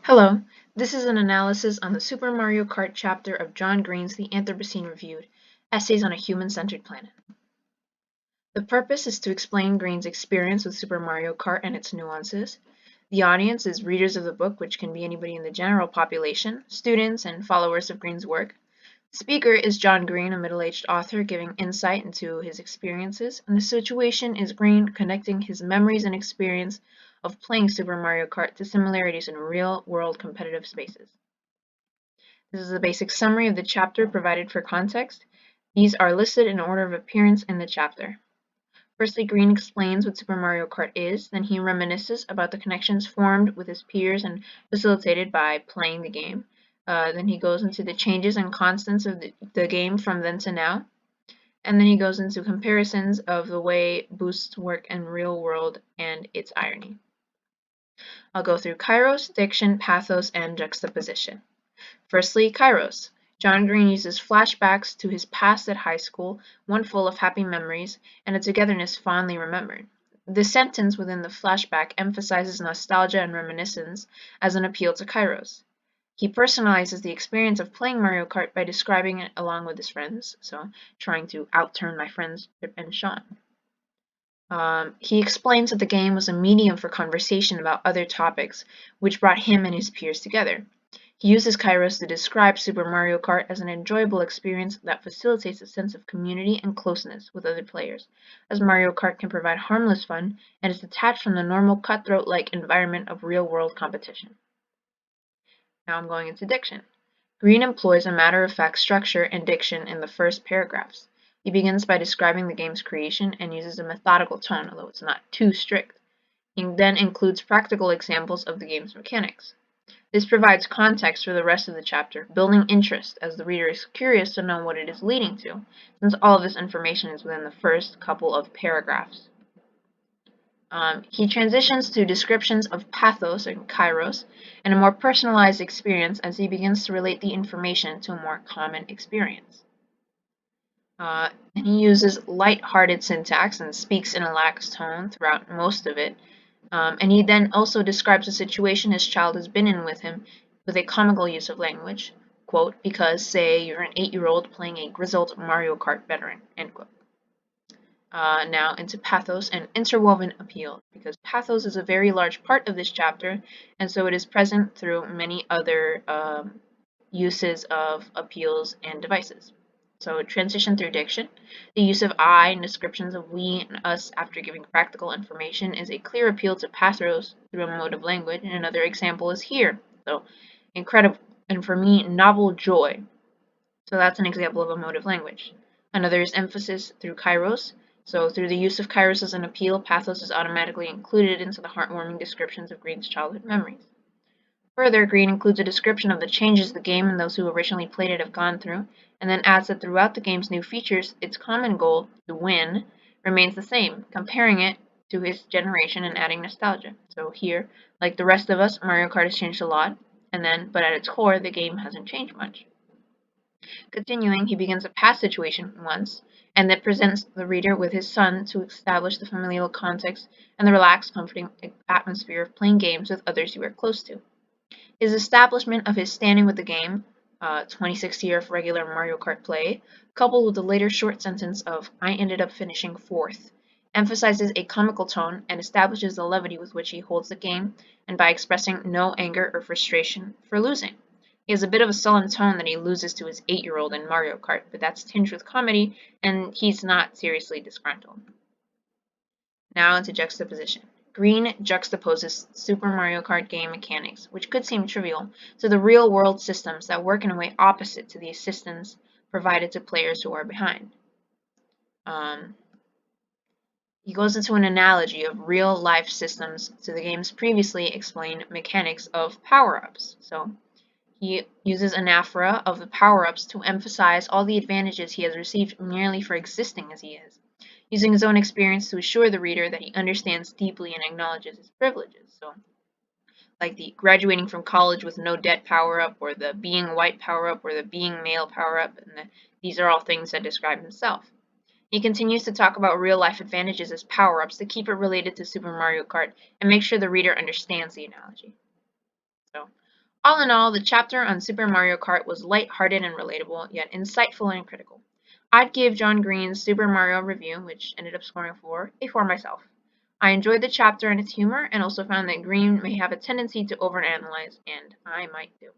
Hello, this is an analysis on the Super Mario Kart chapter of John Green's The Anthropocene Reviewed, Essays on a Human-Centered Planet. The purpose is to explain Green's experience with Super Mario Kart and its nuances. The audience is readers of the book, which can be anybody in the general population, students, and followers of Green's work. The speaker is John Green, a middle-aged author giving insight into his experiences, and the situation is Green connecting his memories and experience of playing Super Mario Kart to similarities in real-world competitive spaces. This is a basic summary of the chapter provided for context. These are listed in order of appearance in the chapter. Firstly, Green explains what Super Mario Kart is, then he reminisces about the connections formed with his peers and facilitated by playing the game. Then he goes into the changes and constants of the game from then to now. And then he goes into comparisons of the way boosts work in real world and its irony. I'll go through Kairos, diction, pathos, and juxtaposition. Firstly, Kairos. John Green uses flashbacks to his past at high school, one full of happy memories and a togetherness fondly remembered. The sentence within the flashback emphasizes nostalgia and reminiscence as an appeal to Kairos. He personalizes the experience of playing Mario Kart by describing it along with his friends, so trying to outturn my friends Chip and Sean. He explains that the game was a medium for conversation about other topics, which brought him and his peers together. He uses Kairos to describe Super Mario Kart as an enjoyable experience that facilitates a sense of community and closeness with other players, as Mario Kart can provide harmless fun and is detached from the normal cutthroat-like environment of real-world competition. Now I'm going into diction. Green employs a matter-of-fact structure and diction in the first paragraphs. He begins by describing the game's creation and uses a methodical tone, although it's not too strict. He then includes practical examples of the game's mechanics. This provides context for the rest of the chapter, building interest as the reader is curious to know what it is leading to, since all of this information is within the first couple of paragraphs. He transitions to descriptions of pathos and kairos and a more personalized experience as he begins to relate the information to a more common experience. And he uses light-hearted syntax and speaks in a lax tone throughout most of it. And he then also describes a situation his child has been in with him with a comical use of language, quote, because, say, you're an 8-year-old playing a grizzled Mario Kart veteran, end quote. Now into pathos and interwoven appeal, because pathos is a very large part of this chapter, and so it is present through many other uses of appeals and devices. So transition through diction. The use of I and descriptions of we and us after giving practical information is a clear appeal to pathos through a mode of language, and another example is here. So incredible, and for me, novel joy. So that's an example of a mode of language. Another is emphasis through kairos. So through the use of kairos as an appeal, pathos is automatically included into the heartwarming descriptions of Green's childhood memories. Further, Green includes a description of the changes the game and those who originally played it have gone through, and then adds that throughout the game's new features, its common goal, to win, remains the same, comparing it to his generation and adding nostalgia. So here, like the rest of us, Mario Kart has changed a lot, but at its core, the game hasn't changed much. Continuing, he begins a past situation once, and then presents the reader with his son to establish the familial context and the relaxed, comforting atmosphere of playing games with others you are close to. His establishment of his standing with the game, 26th year of regular Mario Kart play, coupled with the later short sentence of I ended up finishing 4th, emphasizes a comical tone and establishes the levity with which he holds the game, and by expressing no anger or frustration for losing. He has a bit of a sullen tone that he loses to his 8-year-old in Mario Kart, but that's tinged with comedy, and he's not seriously disgruntled. Now into juxtaposition. Green juxtaposes Super Mario Kart game mechanics, which could seem trivial, to the real-world systems that work in a way opposite to the assistance provided to players who are behind. He goes into an analogy of real-life systems to the game's previously explained mechanics of power-ups. So he uses anaphora of the power-ups to emphasize all the advantages he has received merely for existing as he is, using his own experience to assure the reader that he understands deeply and acknowledges his privileges. So, like the graduating from college with no debt power-up, or the being white power-up, or the being male power-up, and these are all things that describe himself. He continues to talk about real-life advantages as power-ups to keep it related to Super Mario Kart and make sure the reader understands the analogy. So, All in all, the chapter on Super Mario Kart was light-hearted and relatable, yet insightful and critical. I'd give John Green's Super Mario Review, which ended up scoring a 4 myself. I enjoyed the chapter and its humor, and also found that Green may have a tendency to overanalyze, and I might too.